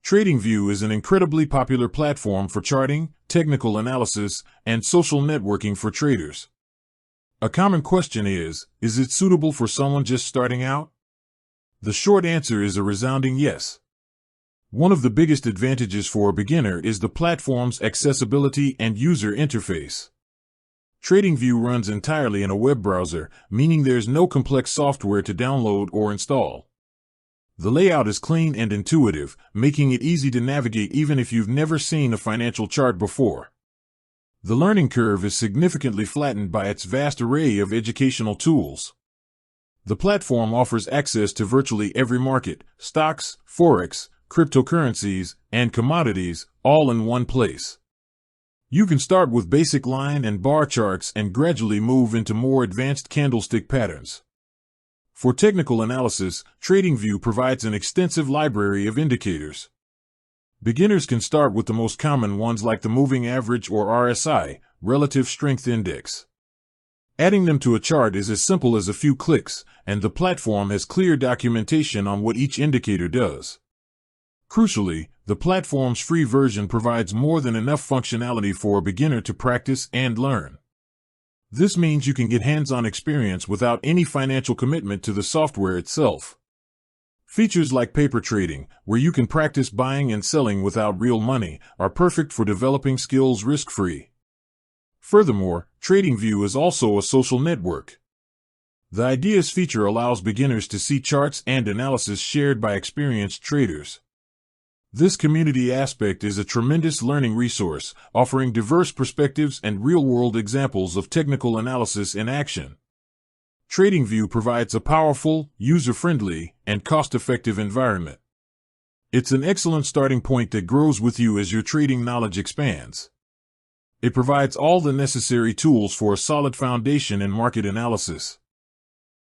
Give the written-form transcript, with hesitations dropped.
TradingView is an incredibly popular platform for charting, technical analysis, and social networking for traders. A common question is it suitable for someone just starting out? The short answer is a resounding yes. One of the biggest advantages for a beginner is the platform's accessibility and user interface. TradingView runs entirely in a web browser, meaning there's no complex software to download or install. The layout is clean and intuitive, making it easy to navigate even if you've never seen a financial chart before. The learning curve is significantly flattened by its vast array of educational tools. The platform offers access to virtually every market: stocks, forex, cryptocurrencies, and commodities, all in one place. You can start with basic line and bar charts and gradually move into more advanced candlestick patterns. For technical analysis, TradingView provides an extensive library of indicators. Beginners can start with the most common ones like the moving average or RSI, relative strength index. Adding them to a chart is as simple as a few clicks, and the platform has clear documentation on what each indicator does. Crucially, the platform's free version provides more than enough functionality for a beginner to practice and learn. This means you can get hands-on experience without any financial commitment to the software itself. Features like paper trading, where you can practice buying and selling without real money, are perfect for developing skills risk-free. Furthermore, TradingView is also a social network. The Ideas feature allows beginners to see charts and analysis shared by experienced traders. This community aspect is a tremendous learning resource, offering diverse perspectives and real-world examples of technical analysis in action. TradingView provides a powerful, user-friendly, and cost-effective environment. It's an excellent starting point that grows with you as your trading knowledge expands. It provides all the necessary tools for a solid foundation in market analysis.